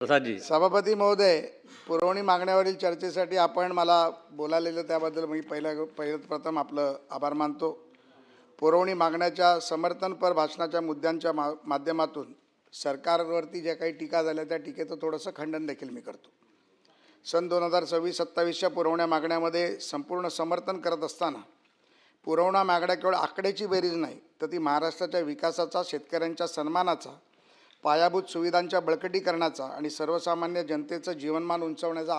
प्रसाद जी। सभापती महोदय, पुरवणी मागण्यावरील चर्चेसाठी आपण मला बोलावलेलं त्याबद्दल मी प्रथम आपलं आभार मानतो। पुरवणी मागण्याच्या समर्थनपर भाषणाच्या मुद्द्यांच्या माध्यमातून सरकारवरती जे काही टीका झाल्या त्या टीकेचं थोडंसं खंडन देखील मी करतो। सन 2026-27च्या पुरवण्या मागण्यामध्ये संपूर्ण समर्थन करत असताना पुरवणा मागण्या केवळ आकड्याची बेरीज नाही, तर ती महाराष्ट्राच्या विकासाचा, शेतकऱ्यांच्या सन्मानाचा, पायाभूत सुविधांच्या बळकटीकरणाचा आणि सर्वसामान्य जनतेचं जीवनमान उंचावण्याचा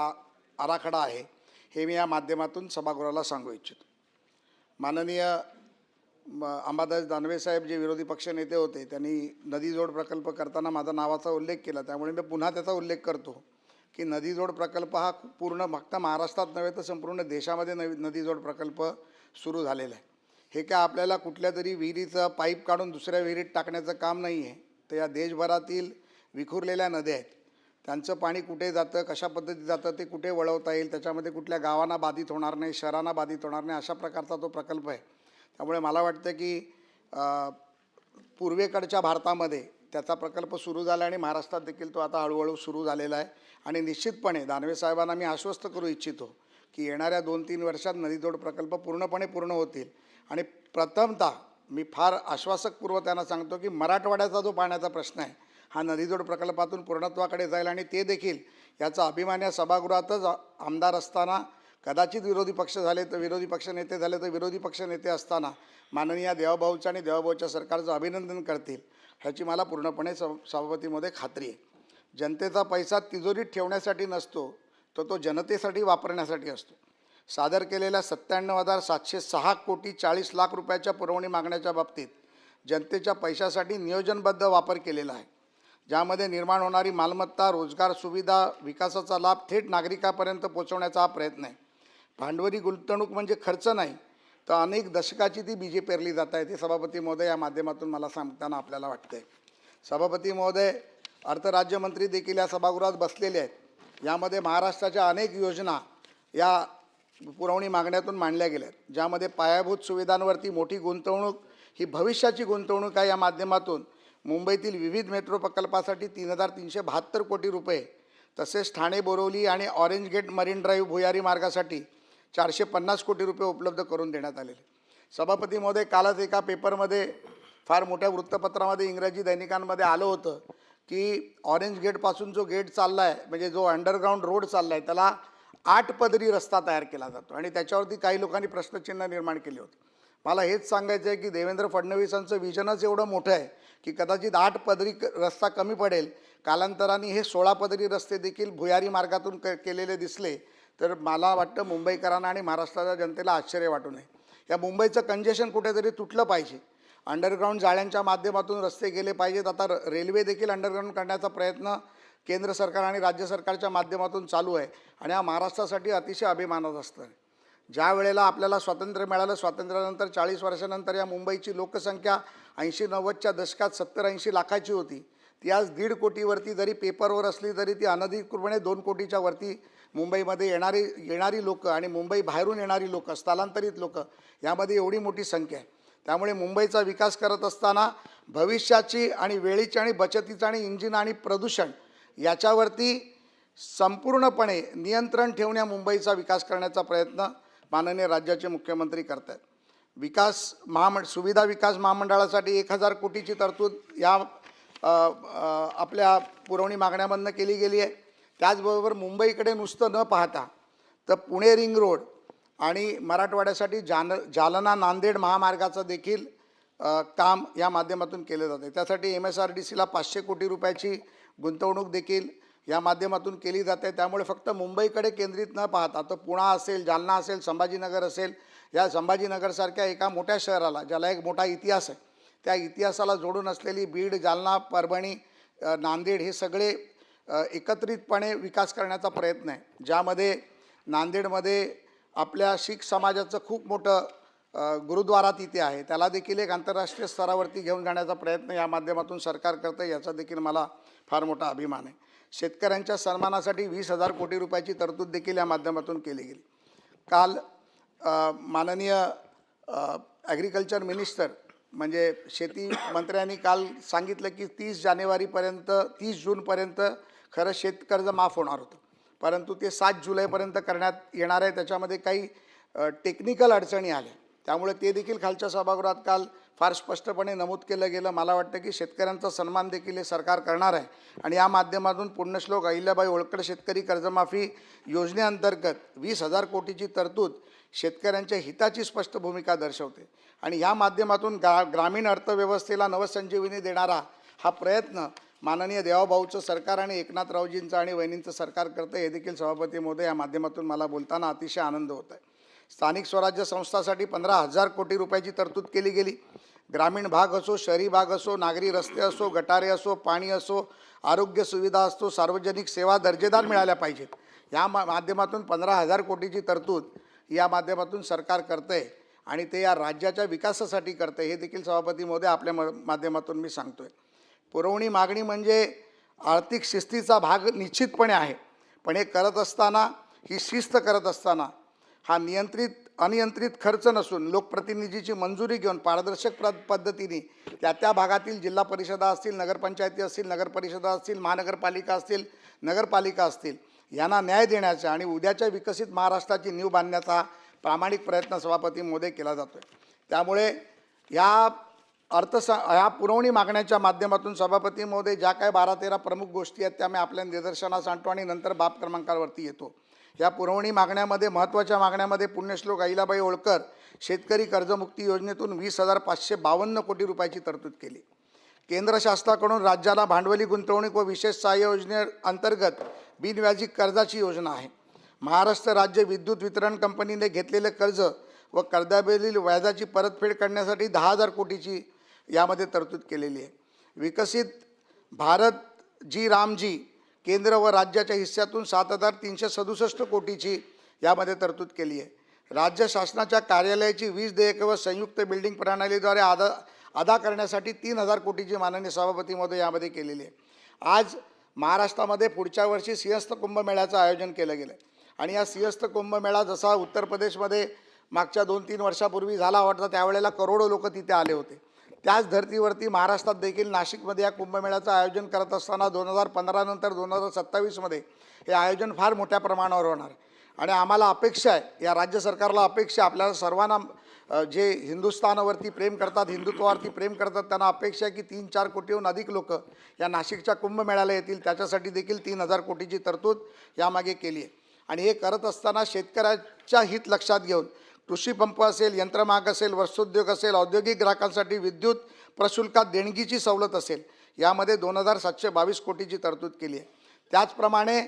आराखडा आहे, हे मी या माध्यमातून सभागृहाला सांगू इच्छितो। माननीय अंबादास दानवे साहेब जे विरोधी पक्षनेते होते, त्यांनी नदीजोड प्रकल्प करताना माझा नावाचा उल्लेख केला, त्यामुळे मी पुन्हा त्याचा उल्लेख करतो की नदीजोड प्रकल्प हा पूर्ण फक्त महाराष्ट्रात नव्हे तर संपूर्ण देशामध्ये नदीजोड प्रकल्प सुरू झालेला आहे। हे काय आपल्याला कुठल्या तरी विहिरीचं पाईप काढून दुसऱ्या विहिरीत टाकण्याचं काम नाही आहे, तर या देशभरातील विखुरलेल्या नद्या आहेत, त्यांचं पाणी कुठे जातं, कशा पद्धतीत जातं, ते कुठे वळवता येईल, त्याच्यामध्ये कुठल्या गावांना बाधित होणार नाही, शहरांना बाधित होणार नाही, अशा प्रकारचा तो प्रकल्प आहे। त्यामुळे मला वाटतं की पूर्वेकडच्या भारतामध्ये त्याचा प्रकल्प सुरू झाला आणि महाराष्ट्रात देखील तो आता हळूहळू सुरू झालेला आहे। आणि निश्चितपणे दानवे साहेबांना मी आश्वस्त करू इच्छितो की येणाऱ्या 2-3 वर्षात नदीजोड प्रकल्प पूर्ण होतील। आणि प्रथमतः मी फार आश्वासकपूर्व त्यांना सांगतो की मराठवाड्याचा जो पाण्याचा प्रश्न आहे हा नदीजोड प्रकल्पातून पूर्णत्वाकडे जाईल आणि ते देखील याचा अभिमान या सभागृहातच आमदार असताना, कदाचित विरोधी पक्ष झाले तर विरोधी पक्ष नेते झाले तर विरोधी पक्ष नेते असताना माननीय देवाभाऊचं आणि देवाभाऊच्या सरकारचं अभिनंदन करतील, ह्याची मला पूर्णपणे सभापतीमध्ये खात्री आहे। जनतेचा पैसा तिजोरीत ठेवण्यासाठी नसतो, तर तो जनतेसाठी वापरण्यासाठी असतो। सादर केलेल्या 97,706 कोटी 40 लाख रुपयाच्या पुरवणी मागण्याच्या बाबतीत जनतेच्या पैशासाठी नियोजनबद्ध वापर केलेला आहे, ज्यामध्ये निर्माण होणारी मालमत्ता, रोजगार, सुविधा, विकासाचा लाभ थेट नागरिकांपर्यंत पोहोचवण्याचा हा प्रयत्न आहे। भांडवली गुंतवणूक म्हणजे खर्च नाही, तर अनेक दशकाची ती बीजे पेरली जात आहे, ते सभापती महोदय या माध्यमातून मला सांगताना आपल्याला वाटते। सभापती महोदय, अर्थराज्यमंत्री देखील या सभागृहात बसलेले आहेत। यामध्ये महाराष्ट्राच्या अनेक योजना या पुरवणी मागण्यातून मांडल्या गेल्या आहेत, ज्यामध्ये पायाभूत सुविधांवरती मोठी गुंतवणूक ही भविष्याची गुंतवणूक आहे। या माध्यमातून मुंबईतील विविध मेट्रो प्रकल्पासाठी 3,372 कोटी रुपये, तसेच ठाणे बोरिवली आणि ऑरेंज गेट मरीन ड्राईव्ह भुयारी मार्गासाठी 450 कोटी रुपये उपलब्ध करून देण्यात आलेले। सभापती महोदय, कालच एका पेपरमध्ये, फार मोठ्या वृत्तपत्रामध्ये, इंग्रजी दैनिकांमध्ये आलं होतं की ऑरेंज गेटपासून जो गेट चालला आहे, म्हणजे जो अंडरग्राऊंड रोड चालला आहे, त्याला 8 पदरी रस्ता तयार केला जातो आणि त्याच्यावरती काही लोकांनी प्रश्नचिन्ह निर्माण केले होते। मला हेच सांगायचं आहे की देवेंद्र फडणवीसांचं विजनच एवढं मोठं आहे की कदाचित 8 पदरी रस्ता कमी पडेल, कालांतराने हे 16 पदरी रस्ते देखील भुयारी मार्गातून केलेले दिसले तर मला वाटतं मुंबईकरांना आणि महाराष्ट्राच्या जनतेला आश्चर्य वाटू नये। या मुंबईचं कंजेशन कुठेतरी तुटलं पाहिजे, अंडरग्राऊंड जाळ्यांच्या माध्यमातून रस्ते गेले पाहिजेत। आता रेल्वे देखील अंडरग्राऊंड करण्याचा प्रयत्न केंद्र सरकार आणि राज्य सरकारच्या माध्यमातून चालू आहे आणि हा महाराष्ट्रासाठी अतिशय अभिमानाचं असतं। ज्या वेळेला आपल्याला स्वातंत्र्य मिळालं, स्वातंत्र्यानंतर 40 वर्षानंतर या मुंबईची लोकसंख्या 80-90च्या दशकात 70-80 लाखाची होती, ती आज 1.5 कोटीवरती जरी पेपरवर असली तरी ती अनधिकृतपणे 2 कोटीच्या वरती मुंबईमध्ये येणारी लोक आणि मुंबई बाहेरून येणारी लोक, स्थलांतरित लोक, यामध्ये एवढी मोठी संख्या आहे। त्यामुळे मुंबईचा विकास करत असताना भविष्याची आणि वेळीची आणि बचतीचा आणि इंजिन आणि प्रदूषण याच्यावरती संपूर्णपणे नियंत्रण ठेवण्या मुंबईचा विकास करण्याचा प्रयत्न माननीय राज्याचे मुख्यमंत्री करत आहेत। सुविधा विकास महामंडळासाठी 1,000 कोटीची तरतूद या आपल्या पुरवणी मागण्यामधनं केली गेली आहे। त्याचबरोबर मुंबईकडे नुसतं न पाहता तर पुणे रिंग रोड आणि मराठवाड्यासाठी जालना नांदेड महामार्गाचं देखील काम या माध्यमातून केलं जाते। त्यासाठी MSRDCला 500 कोटी रुपयाची गुंतवणूक देखील या माध्यमातून केली जाते। त्यामुळे फक्त मुंबईकडे केंद्रित न पाहता तर पुणे असेल, जालना असेल, संभाजीनगर असेल, या संभाजीनगरसारख्या एका मोठ्या शहराला, ज्याला एक मोठा इतिहास आहे, त्या इतिहासाला जोडून असलेली बीड, जालना, परभणी, नांदेड हे सगळे एकत्रितपणे विकास करण्याचा प्रयत्न आहे, ज्यामध्ये नांदेडमध्ये आपल्या शीख समाजाचं खूप मोठं गुरुद्वारा तिथे आहे, त्याला देखील एक आंतरराष्ट्रीय स्तरावरती घेऊन जाण्याचा प्रयत्न या माध्यमातून सरकार करतं, याचा देखील मला फार मोठा अभिमान आहे। शेतकऱ्यांच्या सन्मानासाठी 20,000 कोटी रुपयाची तरतूद देखील या माध्यमातून केली गेली। काल माननीय ॲग्रिकल्चर मिनिस्टर म्हणजे शेती मंत्र्यांनी काल सांगितलं की 30 जूनपर्यंत खरं शेतकर्ज माफ होणार होतं, परंतु ते 7 जुलैपर्यंत करण्यात येणार आहे. त्याच्यामध्ये काही टेक्निकल अडचणी आल्या, त्यामुळे ते देखील खालच्या सभागृहात काल फार स्पष्टपणे नमूद केलं गेलं. मला वाटतं की शेतकऱ्यांचा सन्मान देखील हे सरकार करणार आहे आणि या माध्यमातून पुण्यश्लोक अहिल्याबाई होळकर शेतकरी कर्जमाफी योजनेअंतर्गत 20,000 कोटीची तरतूद शेतकऱ्यांच्या हिताची स्पष्ट भूमिका दर्शवते आणि या माध्यमातून ग्रामीण अर्थव्यवस्थेला नवसंजीवनी देणारा हा प्रयत्न माननीय देवाभाऊचं सरकार आणि एकनाथरावजींचं आणि वहिनींचं सरकार करतं. हे देखील सभापती महोदय या माध्यमातून मला बोलताना अतिशय आनंद होत आहे. स्थानिक स्वराज्य संस्थासाठी 15,000 कोटी रुपयाची तरतूद केली गेली. ग्रामीण भाग असो, शहरी भाग असो, नागरी रस्ते असो, गटारे असो, पाणी असो, आरोग्य सुविधा असतो, सार्वजनिक सेवा दर्जेदार मिळाल्या पाहिजेत. या माध्यमातून 15,000 कोटीची तरतूद या माध्यमातून सरकार करतं आहे आणि ते या राज्याच्या विकासासाठी करतं आहे. हे देखील सभापती महोदय आपल्या माध्यमातून मी सांगतो आहे. पुरवणी मागणी म्हणजे आर्थिक शिस्तीचा भाग निश्चितपणे आहे, पण हे करत असताना, ही शिस्त करत असताना हा अनियंत्रित खर्च नसून लोकप्रतिनिधीची मंजुरी घेऊन पारदर्शक पद्धतीने त्या भागातील जिल्हा परिषदा असतील, नगरपंचायती असतील, नगरपरिषदा असतील, महानगरपालिका असतील, नगरपालिका असतील यांना न्याय देण्याचा आणि उद्याच्या विकसित महाराष्ट्राची नींव बांधण्याचा प्रामाणिक प्रयत्न सभापती महोदय केला जातो आहे. त्यामुळे ह्या पुरवणी मागण्याच्या माध्यमातून सभापती महोदय ज्या काही 12-13 प्रमुख गोष्टी आहेत त्या मी आपल्या निदर्शनास आणतो आणि नंतर बाब क्रमांकावरती येतो. या पुरवणी मागण्यामध्ये महत्त्वाच्या मागण्यामध्ये पुण्यश्लोक अहिल्याबाई होळकर शेतकरी कर्जमुक्ती योजनेतून 20,552 कोटी रुपयाची तरतूद केली. केंद्र शासनाकडून राज्याला भांडवली गुंतवणूक व विशेष सहाय्य योजनेअंतर्गत बिनव्याजी कर्जाची योजना आहे. महाराष्ट्र राज्य विद्युत वितरण कंपनीने घेतलेले कर्ज व कर्जावरील व्याजाची परतफेड करण्यासाठी 10,000 कोटीची यामध्ये तरतूद केलेली आहे. विकसित भारत जी रामजी केंद्र व राज्याच्या हिस्स्यातून 7,367 कोटीची यामध्ये तरतूद केली आहे. राज्य शासनाच्या कार्यालयाची वीज देयके व संयुक्त बिल्डिंग प्रणालीद्वारे अदा करण्यासाठी 3,000 कोटीची माननीय सभापती महोदय यामध्ये केलेली आहे. आज महाराष्ट्रामध्ये पुढच्या वर्षी सिंहस्थ कुंभमेळ्याचं आयोजन केलं गेलं आहे आणि या सिंहस्थ कुंभमेळा जसा उत्तर प्रदेशमध्ये मागच्या 2-3 वर्षापूर्वी झाला वाटतं, त्यावेळेला करोडो लोक तिथे आले होते. त्याच धर्तीवरती महाराष्ट्रात देखील नाशिकमध्ये या कुंभमेळ्याचं आयोजन करत असताना 2015 नंतर 2027मध्ये हे आयोजन फार मोठ्या प्रमाणावर होणार आहे आणि आम्हाला अपेक्षा आहे, या राज्य सरकारला अपेक्षा, आपल्याला सर्वांना जे हिंदुस्थानावरती प्रेम करतात, हिंदुत्वावरती प्रेम करतात, त्यांना अपेक्षा आहे की 3-4 कोटीहून अधिक लोक या नाशिकच्या कुंभमेळ्याला येतील. त्याच्यासाठी देखील 3,000 कोटीची तरतूद यामागे केली आहे आणि हे करत असताना शेतकऱ्याच्या हित लक्षात घेऊन कृषी पंप असेल, यंत्रमाग असेल, वस्त्रोद्योग असेल, औद्योगिक ग्राहकांसाठी विद्युत प्रशुल्कात देणगीची सवलत असेल, यामध्ये 2,722 कोटीची तरतूद केली आहे. त्याचप्रमाणे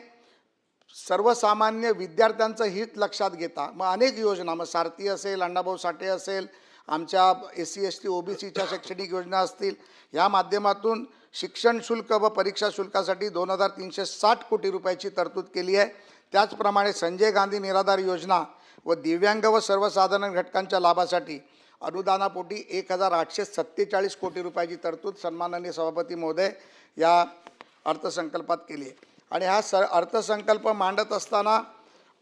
सर्वसामान्य विद्यार्थ्यांचं हित लक्षात घेता मग अनेक योजना, मग सारथी असेल, अण्णाभाऊ साठे असेल, आमच्या SC ST OBCच्या शैक्षणिक योजना असतील, या माध्यमातून शिक्षण शुल्क व परीक्षा शुल्कासाठी 2,360 कोटी रुपयाची तरतूद केली आहे. त्याचप्रमाणे संजय गांधी निराधार योजना व दिव्यांग व सर्वसाधारण घटकांच्या लाभासाठी अनुदानापोटी 1,847 कोटी रुपयाची तरतूद सन्माननीय सभापती महोदय या अर्थसंकल्पात केली आहे. आणि हा अर्थसंकल्प मांडत असताना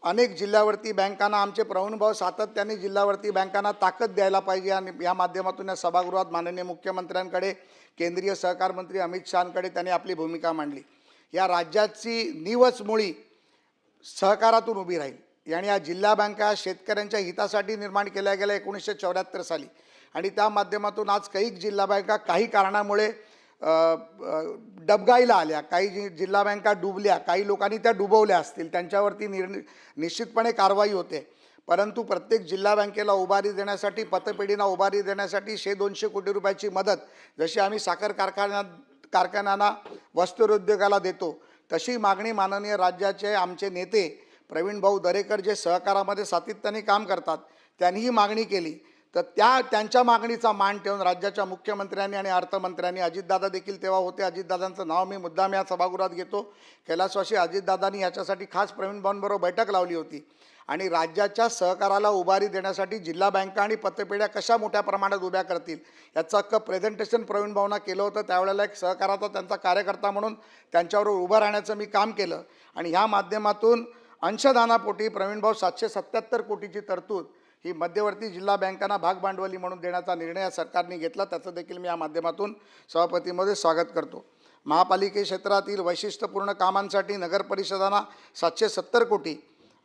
अनेक जिल्ह्यावरती बँकांना, आमचे प्रवीणभाऊ सातत्याने जिल्ह्यावरती बँकांना ताकद द्यायला पाहिजे आणि या माध्यमातून या सभागृहात माननीय मुख्यमंत्र्यांकडे, केंद्रीय सहकार मंत्री अमित शहांकडे त्यांनी आपली भूमिका मांडली. या राज्याची नीवच मुळी सहकारातून उभी राहील आणि या जिल्हा बँका शेतकऱ्यांच्या हितासाठी निर्माण केल्या गेल्या 1974 साली आणि त्या माध्यमातून आज काही जिल्हा बँका काही कारणामुळे डबघाईला आल्या, काही जिल्हा बँका डुबल्या, काही लोकांनी त्या डुबवल्या असतील, त्यांच्यावरती निश्चितपणे कारवाई होते. परंतु प्रत्येक जिल्हा बँकेला उभारी देण्यासाठी, पतपेढींना उभारी देण्यासाठी 100-200 कोटी रुपयाची मदत जशी आम्ही साखर कारखान्यांना, वस्त्रोद्योगाला देतो, तशी मागणी माननीय राज्याचे आमचे नेते प्रवीणभाऊ दरेकर जे सहकारामध्ये सातत्याने काम करतात त्यांनीही मागणी केली. तर त्यांच्या मागणीचा मान ठेवून राज्याच्या मुख्यमंत्र्यांनी आणि अर्थमंत्र्यांनी, अजितदादा देखील तेव्हा होते, अजितदादांचं नाव मी मुद्दाम या सभागृहात घेतो, कैलासवासी अजितदादांनी याच्यासाठी खास प्रवीणभाऊंबरोबर बैठक लावली होती आणि राज्याच्या सहकाराला उभारी देण्यासाठी जिल्हा बँका आणि पतपेढ्या कशा मोठ्या प्रमाणात उभ्या करतील याचं अख्खं प्रेझेंटेशन प्रवीणभाऊंना केलं होतं. त्यावेळेला एक सहकाराचा त्यांचा कार्यकर्ता म्हणून त्यांच्याबरोबर उभं राहण्याचं मी काम केलं आणि ह्या माध्यमातून अंशदानापोटी प्रवीणभाऊ 777 कोटीची तरतूद ही मध्यवर्ती जिल्हा बँकांना भाग भांडवली म्हणून देण्याचा निर्णय सरकारने घेतला. त्याचं देखील मी या माध्यमातून सभापतीमध्ये स्वागत करतो. महापालिके क्षेत्रातील वैशिष्ट्यपूर्ण कामांसाठी नगर परिषदांना 770 कोटी,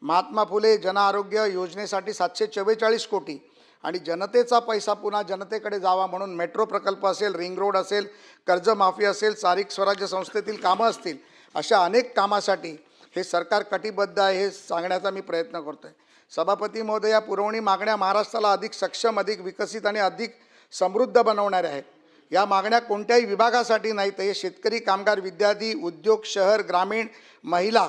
महात्मा फुले जनआरोग्य योजनेसाठी 744 कोटी आणि जनतेचा पैसा पुन्हा जनतेकडे जावा म्हणून मेट्रो प्रकल्प असेल, रिंग रोड असेल, कर्जमाफी असेल, चारिक स्वराज्य संस्थेतील कामं असतील, अशा अनेक कामासाठी हे सरकार कटिबद्ध आहे हे सांगण्याचा मी प्रयत्न करतो आहे. सभापती महोदय, या पुरवणी मागण्या महाराष्ट्राला अधिक सक्षम, अधिक विकसित आणि अधिक समृद्ध बनवणाऱ्या आहेत. या मागण्या कोणत्याही विभागासाठी नाही, तर हे शेतकरी, कामगार, विद्यार्थी, उद्योग, शहर, ग्रामीण, महिला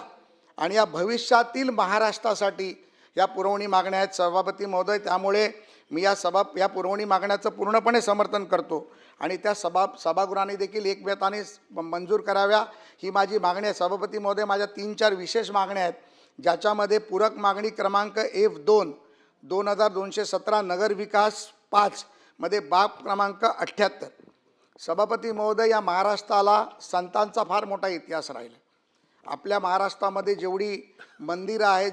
आणि या भविष्यातील महाराष्ट्रासाठी या पुरवणी मागण्या आहेत सभापती महोदय. त्यामुळे मी या पुरवणी मागण्याचं पूर्णपणे समर्थन करतो आणि त्या सभागृहाने देखील एकमताने मंजूर कराव्या ही माझी मागणी आहे. सभापती महोदय, माझ्या 3-4 विशेष मागण्या आहेत, ज्याच्यामध्ये पूरक मागणी क्रमांक F2 2217 नगर विकास 5 मध्ये बाब क्रमांक 78. सभापती महोदय, या महाराष्ट्राला संतांचा फार मोठा इतिहास राहिला. आपल्या महाराष्ट्रामध्ये जेवढी मंदिरं आहेत,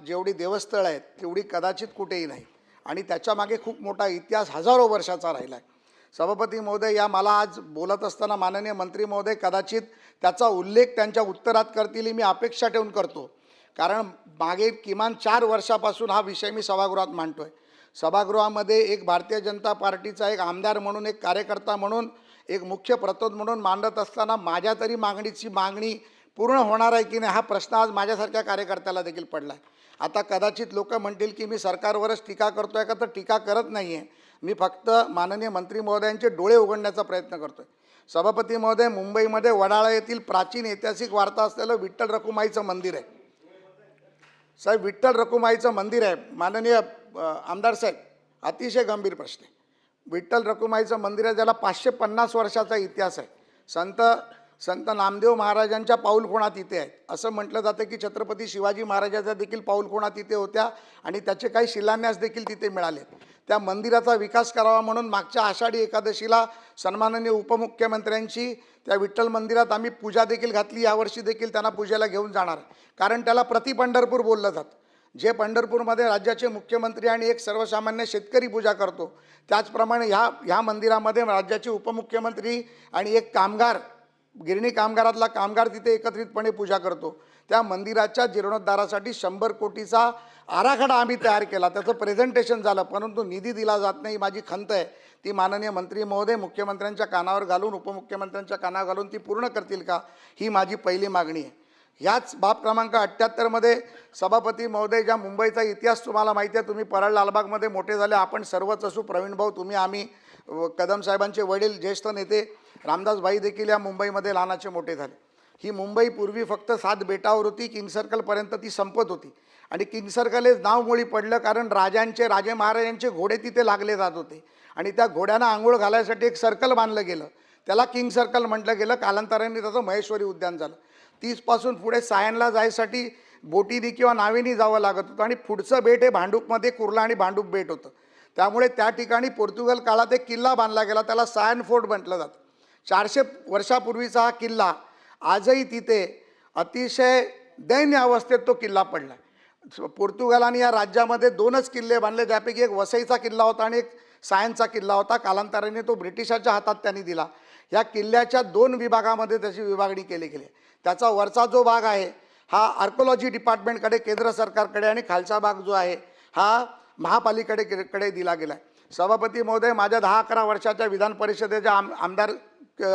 जेवढी देवस्थळं आहेत, तेवढी कदाचित कुठेही नाही आणि त्याच्यामागे खूप मोठा इतिहास हजारो वर्षाचा राहिला आहे. सभापती महोदय, या मला आज बोलत असताना माननीय मंत्री महोदय कदाचित त्याचा उल्लेख त्यांच्या उत्तरात करतील ही मी अपेक्षा ठेवून करतो, कारण मागे किमान 4 वर्षापासून हा विषय मी सभागृहात मांडतो आहे. सभागृहामध्ये एक भारतीय जनता पार्टीचा एक आमदार म्हणून, एक कार्यकर्ता म्हणून, एक मुख्य प्रतोद म्हणून मांडत असताना माझ्या तरी मागणी पूर्ण होणार आहे की नाही हा प्रश्न आज माझ्यासारख्या कार्यकर्त्याला देखील पडला आहे. आता कदाचित लोक म्हणतील की मी सरकारवरच टीका करतो आहे का, तर टीका करत नाही आहे. मी फक्त माननीय मंत्री महोदयांचे डोळे उघडण्याचा प्रयत्न करतो आहे. सभापती महोदय, मुंबईमध्ये वडाळा येथील प्राचीन ऐतिहासिक वारसा असलेलं विठ्ठल रखुमाईचं मंदिर आहे. साहेब, विठ्ठल रखुमाईचं मंदिर आहे. माननीय आमदार साहेब, अतिशय गंभीर प्रश्न आहे. विठ्ठल रखुमाईचं मंदिर आहे, ज्याला 550 वर्षाचा इतिहास आहे. संत नामदेव महाराजांच्या पाऊलखुणा तिथे आहेत. असं म्हटलं जातं की छत्रपती शिवाजी महाराजांच्या देखील पाऊलखुणा तिथे होत्या आणि त्याचे काही शिलान्यास देखील तिथे मिळाले. त्या मंदिराचा विकास करावा म्हणून मागच्या आषाढी एकादशीला सन्माननीय उपमुख्यमंत्र्यांची त्या विठ्ठल मंदिरात आम्ही पूजा देखील घातली. यावर्षी देखील त्यांना पूजेला घेऊन जाणार, कारण त्याला प्रति पंढरपूर बोललं जातं. जे पंढरपूरमध्ये राज्याचे मुख्यमंत्री आणि एक सर्वसामान्य शेतकरी पूजा करतो, त्याचप्रमाणे ह्या मंदिरामध्ये राज्याचे उपमुख्यमंत्री आणि एक कामगार, गिरणी कामगारातला कामगार तिथे एकत्रितपणे पूजा करतो. त्या मंदिराच्या जीर्णोद्धारासाठी 100 कोटीचा आराखडा आम्ही तयार केला. त्याचं प्रेझेंटेशन झालं, परंतु निधी दिला जात नाही. माझी खंत आहे ती माननीय मंत्री महोदय मुख्यमंत्र्यांच्या कानावर घालून, उपमुख्यमंत्र्यांच्या कानावर घालून ती पूर्ण करतील का, ही माझी पहिली मागणी आहे. ह्याच बाब क्रमांक 78 मध्ये सभापती महोदय, ज्या मुंबईचा इतिहास तुम्हाला माहिती आहे, तुम्ही परळ लालबागमध्ये मोठे झाले, आपण सर्वच असू, प्रवीण भाऊ, तुम्ही, आम्ही, कदम साहेबांचे वडील ज्येष्ठ नेते रामदास भाई देखील या मुंबईमध्ये लहानाचे मोठे झाले. ही मुंबई पूर्वी फक्त 7 बेटावर होती, किंग सर्कलपर्यंत ती संपत होती आणि किंग सर्कल हे नाव मुळी पडलं कारण राजे महाराजांचे घोडे तिथे लागले जात होते आणि त्या घोड्यांना आंघोळ घालायसाठी एक सर्कल बांधलं गेलं, त्याला किंग सर्कल म्हटलं गेलं. कालांतराने त्याचं महेश्वरी उद्यान झालं. 30 पासून पुढे सायनला जायसाठी बोटीने किंवा नावेनी जावं लागत होतं आणि पुढचं बेट हे भांडूपमध्ये कुर्ला आणि भांडूप बेट होतं. त्यामुळे त्या ठिकाणी पोर्तुगल काळात एक किल्ला बांधला गेला, त्याला सायन फोर्ट म्हटलं जातं. 400 वर्षापूर्वीचा हा किल्ला आजही तिथे अतिशय दैन्य अवस्थेत तो किल्ला पडला. पोर्तुगालाने या राज्यामध्ये 2च किल्ले बांधले, ज्यापैकी एक वसईचा किल्ला होता आणि एक सायनचा किल्ला होता. कालांतराने तो ब्रिटिशाच्या हातात त्यांनी दिला. या किल्ल्याच्या 2 विभागामध्ये त्याची विभागणी केली गेली. त्याचा वरचा जो भाग आहे हा आर्कोलॉजी डिपार्टमेंटकडे, केंद्र सरकारकडे, आणि खालचा भाग जो आहे हा महापालिकेकडे दिला गेला आहे. सभापती महोदय, माझ्या 10-11 वर्षाच्या विधान परिषदेच्या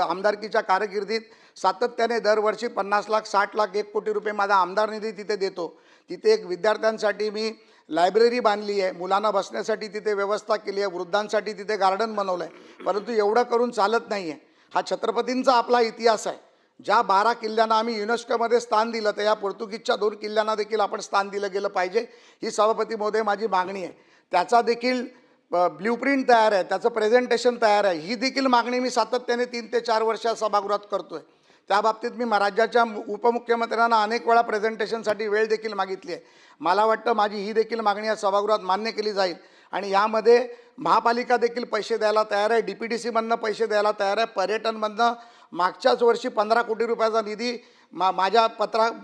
आमदारकीच्या कारकिर्दीत सातत्याने दरवर्षी 50 लाख, 60 लाख, 1 कोटी रुपये माझा आमदार निधी तिथे देतो. तिथे एक विद्यार्थ्यांसाठी मी लायब्ररी बांधली आहे, मुलांना बसण्यासाठी तिथे व्यवस्था केली आहे, वृद्धांसाठी तिथे गार्डन बनवलं आहे. परंतु एवढं करून चालत नाही आहे. हा छत्रपतींचा आपला इतिहास आहे. ज्या 12 किल्ल्यांना आम्ही युनेस्कोमध्ये स्थान दिलं, तर या पोर्तुगीजच्या 2 किल्ल्यांना देखील आपण स्थान दिलं गेलं पाहिजे, ही सभापती महोदय माझी मागणी आहे. त्याचा देखील ब्ल्यूप्रिंट तयार आहे, त्याचं प्रेझेंटेशन तयार आहे. ही देखील मागणी मी सातत्याने 3 ते 4 वर्ष सभागृहात करतो आहे. त्या बाबतीत मी राज्याच्या उपमुख्यमंत्र्यांना अनेक वेळा प्रेझेंटेशनसाठी वेळ देखील मागितली आहे. मला वाटतं माझी ही देखील मागणी या सभागृहात मान्य केली जाईल आणि यामध्ये महापालिका देखील पैसे द्यायला तयार आहे, DPDCमधनं पैसे द्यायला तयार आहे, पर्यटनमधनं मागच्याच वर्षी 15 कोटी रुपयाचा निधी माझ्या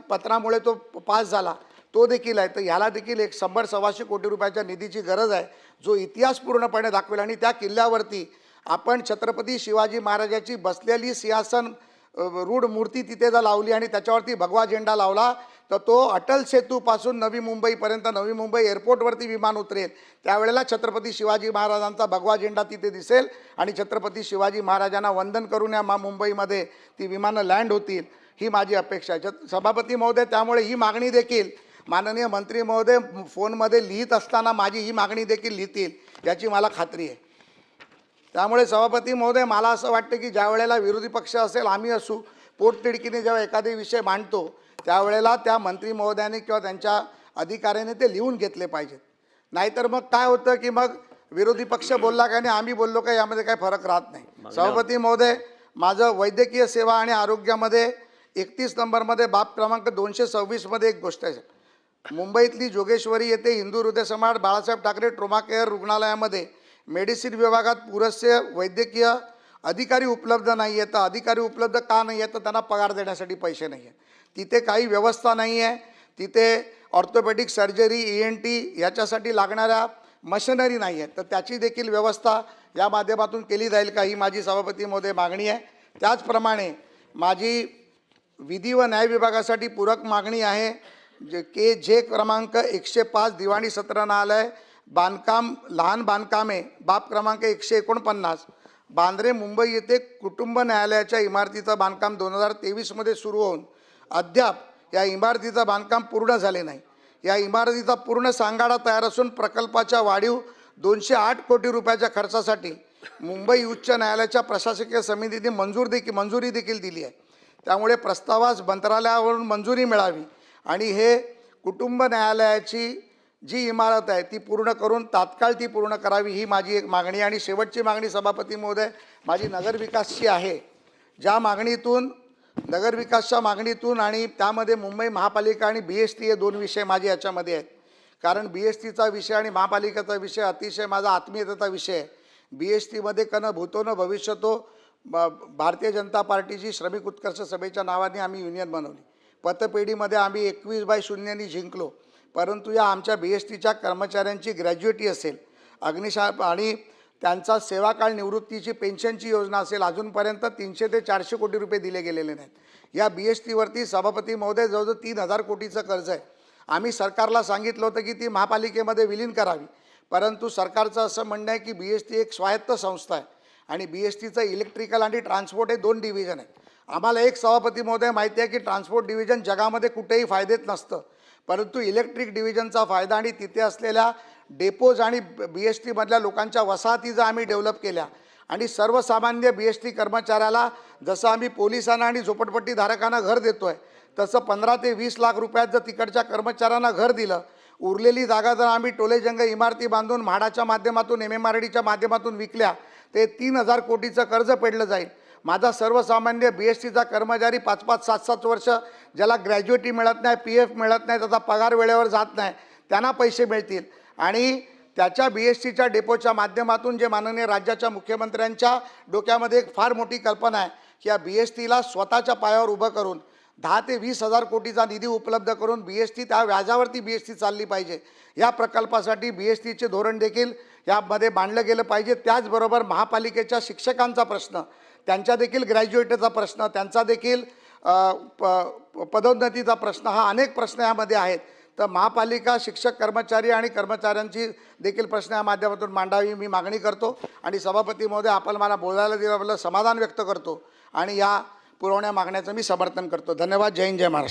पत्रामुळे तो पास झाला, तो देखील आहे. तर ह्याला देखील एक 100-125 कोटी रुपयाच्या निधीची गरज आहे, जो इतिहास पूर्णपणे दाखवेल आणि त्या किल्ल्यावरती आपण छत्रपती शिवाजी महाराजांची बसलेली सिंहासन रूढ मूर्ती तिथे जर लावली आणि त्याच्यावरती भगवा झेंडा लावला तर तो अटल सेतूपासून नवी मुंबईपर्यंत, नवी मुंबई एअरपोर्टवरती विमान उतरेल त्यावेळेला छत्रपती शिवाजी महाराजांचा भगवा झेंडा तिथे दिसेल आणि छत्रपती शिवाजी महाराजांना वंदन करून या मुंबईमध्ये ती विमानं लँड होतील, ही माझी अपेक्षा आहे. सभापती महोदय, त्यामुळे ही मागणी देखील माननीय मंत्री महोदय फोनमध्ये लिहित असताना माझी ही मागणी देखील लिहितील याची मला खात्री आहे. त्यामुळे सभापती महोदय, मला असं वाटतं की ज्या वेळेला विरोधी पक्ष असेल, आम्ही असू, पोटतिडकीने जेव्हा एखादे विषय मांडतो त्यावेळेला त्या मंत्री महोदयांनी किंवा त्यांच्या अधिकाऱ्याने ते लिहून घेतले पाहिजेत. नाहीतर मग काय होतं की मग विरोधी पक्ष बोलला का नाही, आम्ही बोललो का, यामध्ये काही फरक राहत नाही. सभापती महोदय, माझं वैद्यकीय सेवा आणि आरोग्यामध्ये 31 नंबरमध्ये बाब क्रमांक 226मध्ये एक गोष्ट आहे. मुंबईतली जोगेश्वरी येथे हिंदू हृदय सम्राट बाळासाहेब ठाकरे ट्रोमा केअर रुग्णालयामध्ये मेडिसिन विभागात पुरेसे वैद्यकीय अधिकारी उपलब्ध नाही आहेत. अधिकारी उपलब्ध का नाही आहेत तर त्यांना पगार देण्यासाठी पैसे नाही आहेत. तिथे काही व्यवस्था नाही आहे. तिथे ऑर्थोपेडिक सर्जरी, ENT याच्यासाठी लागणाऱ्या मशिनरी नाही आहेत, तर त्याची देखील व्यवस्था या माध्यमातून केली जाईल का, ही माझी सभापती महोदय मागणी आहे. त्याचप्रमाणे माझी विधी व न्याय विभागासाठी पूरक मागणी आहे. जे क्रमांक 105 दिवाणी सत्र न्यायालय बांधकाम, लहान बांधकामे बाब क्रमांक 149 बांद्रे मुंबई येथे कुटुंब न्यायालयाच्या इमारतीचं बांधकाम 2023मध्ये सुरू होऊन अद्याप या इमारतीचं बांधकाम पूर्ण झाले नाही. या इमारतीचा पूर्ण सांगाडा तयार असून प्रकल्पाच्या वाढीव 208 कोटी रुपयाच्या खर्चासाठी मुंबई उच्च न्यायालयाच्या प्रशासकीय समितीने मंजुरी देखील दिली आहे. त्यामुळे प्रस्तावास मंत्रालयावरून मंजुरी मिळावी आणि हे कुटुंब न्यायालयाची जी इमारत आहे ती पूर्ण करून तात्काळ ती पूर्ण करावी, ही माझी एक मागणी. आणि शेवटची मागणी सभापती महोदय माझी नगरविकासची आहे. ज्या मागणीतून नगरविकासच्या मागणीतून आणि त्यामध्ये मुंबई महापालिका आणि BST हे दोन विषय माझे याच्यामध्ये आहेत. कारण BSTचा विषय आणि महापालिकेचा विषय अतिशय माझा आत्मीयतेचा विषय आहे. BSTमध्ये कन भूतो न भविष्यतो भारतीय जनता पार्टीची श्रमिक उत्कर्ष सभेच्या नावाने आम्ही युनियन बनवली. पतपेढीमध्ये आम्ही 21/0 जिंकलो. परंतु या आमच्या BSTच्या कर्मचाऱ्यांची ग्रॅज्युएटी असेल, आणि त्यांचा सेवाकाळ निवृत्तीची पेन्शनची योजना असेल, अजूनपर्यंत 300 ते 400 कोटी रुपये दिले गेलेले नाहीत. या BSTवरती सभापती महोदय जवळजवळ 3000 कोटीचं कर्ज आहे. आम्ही सरकारला सांगितलं होतं की ती महापालिकेमध्ये विलीन करावी, परंतु सरकारचं असं म्हणणं आहे की BST एक स्वायत्त संस्था आहे आणि BSTचं इलेक्ट्रिकल आणि ट्रान्सपोर्ट हे 2 डिव्हिजन आहे. आम्हाला एक सभापती महोदय माहिती आहे की ट्रान्सपोर्ट डिव्हिजन जगामध्ये कुठेही फायदेत नसतं, परंतु इलेक्ट्रिक डिव्हिजनचा फायदा आणि तिथे असलेल्या डेपोज आणि BSTमधल्या लोकांच्या वसाहती जर आम्ही डेव्हलप केल्या आणि सर्वसामान्य BST कर्मचाऱ्याला जसं आम्ही पोलिसांना आणि झोपडपट्टीधारकांना घर देतो आहे तसं 15 ते 20 लाख रुपयात जर तिकडच्या कर्मचाऱ्यांना घर दिलं, उरलेली जागा जर आम्ही टोलेजंग इमारती बांधून म्हाडाच्या माध्यमातून MMRDच्या माध्यमातून विकल्या ते 3000 कोटीचं कर्ज फेडलं जाईल. माझा सर्वसामान्य BSTचा कर्मचारी 5-5, 7-7 वर्ष ज्याला ग्रॅज्युएटी मिळत नाही, PF मिळत नाही, त्याचा पगार वेळेवर जात नाही, त्यांना पैसे मिळतील. आणि त्याच्या BSTच्या डेपोच्या माध्यमातून जे माननीय राज्याच्या मुख्यमंत्र्यांच्या डोक्यामध्ये एक फार मोठी कल्पना आहे की या BSTला स्वतःच्या पायावर उभं करून 10 ते 20,000 कोटीचा निधी उपलब्ध करून BST त्या व्याजावरती BST चालली पाहिजे. या प्रकल्पासाठी BSTचे धोरण देखील यामध्ये मांडलं गेलं पाहिजे. त्याचबरोबर महापालिकेच्या शिक्षकांचा प्रश्न, त्यांच्या देखील ग्रॅज्युएटीचा प्रश्न, त्यांचा देखील पदोन्नतीचा प्रश्न, हा अनेक प्रश्न यामध्ये आहेत. तर महापालिका, शिक्षक, कर्मचारी आणि कर्मचाऱ्यांची देखील प्रश्न या माध्यमातून मांडावी मी मागणी करतो. आणि सभापती महोदय, आपण मला बोलायला दिल्याबद्दल समाधान व्यक्त करतो आणि या पुरवण्या मागण्याचं मी समर्थन करतो. धन्यवाद. जय हिंद, जय महाराष्ट्र.